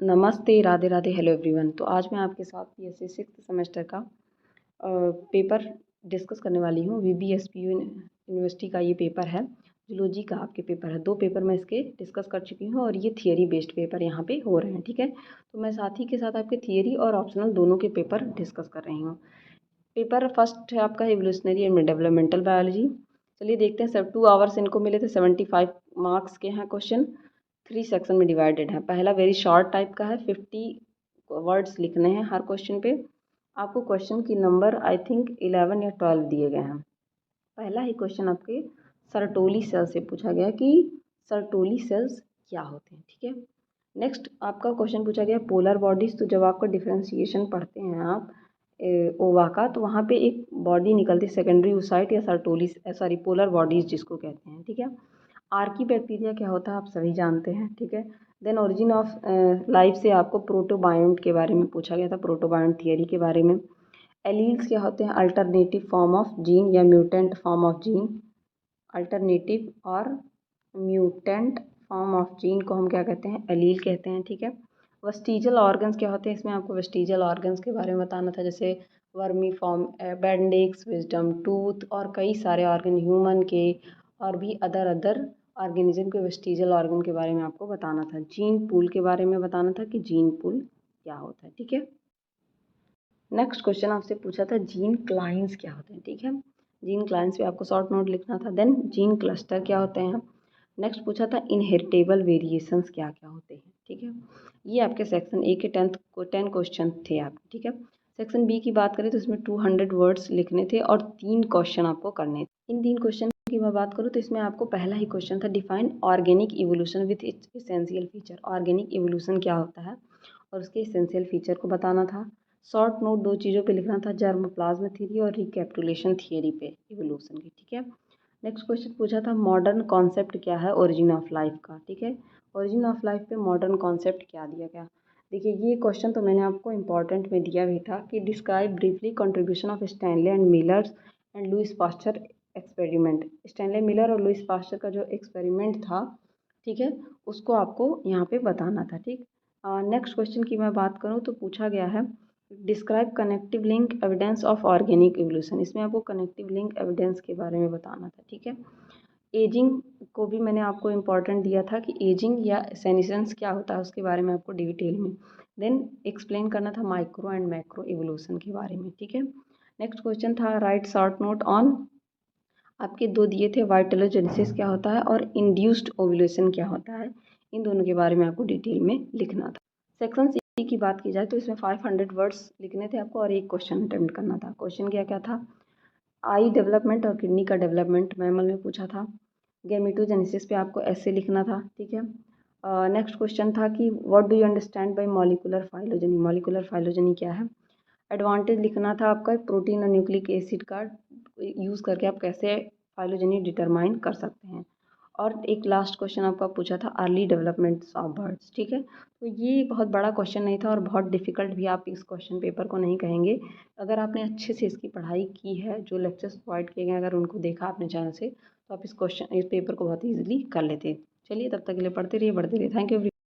नमस्ते, Radhe Radhe, hello everyone. तो आज मैं आपके साथ पीएससी सिक्स्थ सेमेस्टर का पेपर डिस्कस करने वाली हूँ। वीबीएसपीयू यूनिवर्सिटी का ये पेपर है, जूलॉजी का आपके पेपर है। 2 पेपर मैं इसके डिस्कस कर चुकी हूँ और ये थियरी बेस्ड पेपर यहाँ पे हो रहे हैं, ठीक है। तो मैं साथ ही के साथ आपके थियरी और ऑप्शनल दोनों के पेपर डिस्कस कर रही हूँ। पेपर फर्स्ट है आपका एवोल्यूशनरी एंड डेवलपमेंटल बायोलॉजी। चलिए देखते हैं। सब 2 आवर्स इनको मिले थे। 75 मार्क्स के हैं क्वेश्चन। 3 सेक्शन में डिवाइडेड है। पहला वेरी शॉर्ट टाइप का है, 50 वर्ड्स लिखने हैं हर क्वेश्चन पे। आपको क्वेश्चन की नंबर आई थिंक 11 या 12 दिए गए हैं। पहला ही क्वेश्चन आपके सर्टोली सेल से पूछा गया कि सर्टोली सेल्स क्या होते हैं, ठीक है। नेक्स्ट आपका क्वेश्चन पूछा गया पोलर बॉडीज। तो जब आपका डिफरेंशिएशन पढ़ते हैं आप ओवा का, तो वहाँ पे एक बॉडी निकलती है सेकेंडरी oocyte या सर्टोली सॉरी पोलर बॉडीज जिसको कहते हैं, ठीक है। आर्की बैक्टीरिया क्या होता है आप सभी जानते हैं, ठीक है। देन ओरिजिन ऑफ लाइफ से आपको प्रोटोबायोंट के बारे में पूछा गया था, प्रोटोबायोंट थियरी के बारे में। एलील्स क्या होते हैं अल्टरनेटिव फॉर्म ऑफ जीन या mutant form of gene. Alternative और म्यूटेंट फॉर्म ऑफ जीन को हम क्या कहते हैं, एलील कहते हैं, ठीक है। वेस्टिजियल ऑर्गन्स क्या होते हैं, इसमें आपको वेस्टिजियल ऑर्गन्स के बारे में बताना था, जैसे vermi form, appendix, wisdom tooth और कई सारे ऑर्गन ह्यूमन के और भी अदर ऑर्गेनिज्म के वेस्टिजियल ऑर्गन के बारे में आपको बताना था। जीन पूल के बारे में बताना था कि जीन पूल क्या होता है, ठीक है। नेक्स्ट क्वेश्चन आपसे पूछा था जीन क्लाइंस क्या होते हैं, ठीक है। जीन क्लाइंस पे आपको शॉर्ट नोट लिखना था। देन जीन क्लस्टर क्या होते हैं। नेक्स्ट पूछा था इनहेरिटेबल वेरिएशंस क्या क्या होते हैं, ठीक है। ये आपके सेक्शन ए के 10 क्वेश्चन थे आप, ठीक है। सेक्शन बी की बात करें तो इसमें 200 वर्ड्स लिखने थे और 3 क्वेश्चन आपको करने थे। इन 3 क्वेश्चन की मैं बात करूँ तो इसमें आपको पहला ही क्वेश्चन था define organic evolution with its essential feature. Organic evolution क्या होता है और उसके एसेंशियल फीचर को बताना था। शॉर्ट नोट 2 चीज़ों पे लिखना था, जर्म प्लाज्मा थ्योरी और रिकैपिटुलेशन थियरी पे इवोल्यूशन की, ठीक है। नेक्स्ट क्वेश्चन पूछा था मॉडर्न कॉन्सेप्ट क्या है ओरिजिन ऑफ लाइफ का, ठीक है। ओरिजिन ऑफ लाइफ पे मॉडर्न कॉन्सेप्ट क्या दिया गया। देखिए ये क्वेश्चन तो मैंने आपको इंपॉर्टेंट में दिया भी था कि describe briefly contribution of Stanley and Miller's and Louis Pasteur experiment. Stanley Miller और लुइस पास्चर का जो एक्सपेरिमेंट था, ठीक है, उसको आपको यहाँ पे बताना था, ठीक। नेक्स्ट क्वेश्चन की मैं बात करूँ तो पूछा गया है describe connective link evidence of organic evolution. इसमें आपको कनेक्टिव लिंक एविडेंस के बारे में बताना था, ठीक है। एजिंग को भी मैंने आपको इम्पॉर्टेंट दिया था कि एजिंग या सेनेसेंस क्या होता है उसके बारे में आपको डिटेल में। देन एक्सप्लेन करना था माइक्रो एंड मैक्रो इवोल्यूशन के बारे में, ठीक है। नेक्स्ट क्वेश्चन था राइट शॉर्ट नोट ऑन। आपके 2 दिए थे वाइटलोजेनेसिस क्या होता है और इंड्यूस्ड ओव्यूलेशन क्या होता है। इन दोनों के बारे में आपको डिटेल में लिखना था। सेक्शन सी की बात की जाए तो इसमें 500 वर्ड्स लिखने थे आपको और एक क्वेश्चन अटेम्प्ट करना था। क्वेश्चन क्या क्या था, आई डेवलपमेंट और किडनी का डेवलपमेंट मैमल में पूछा था। गैमेटोजेनेसिस पे आपको ऐसे लिखना था, ठीक है। नेक्स्ट क्वेश्चन था कि what do you understand by molecular phylogeny. Molecular phylogeny क्या है। एडवांटेज लिखना था आपका प्रोटीन और न्यूक्लिक एसिड का यूज़ करके आप कैसे फाइलोजेनी डिटरमाइन कर सकते हैं। और एक लास्ट क्वेश्चन आपका पूछा था अर्ली डेवलपमेंट ऑफ बर्ड्स, ठीक है। तो ये बहुत बड़ा क्वेश्चन नहीं था और बहुत डिफिकल्ट भी आप इस क्वेश्चन पेपर को नहीं कहेंगे। अगर आपने अच्छे से इसकी पढ़ाई की है, जो लेक्चर्स प्रोवाइड किए गए अगर उनको देखा आपने चैनल से, तो आप इस पेपर को बहुत ईजिली कर लेते। चलिए तब तक के लिए पढ़ते रहिए, बढ़ते रहिए। Thank you.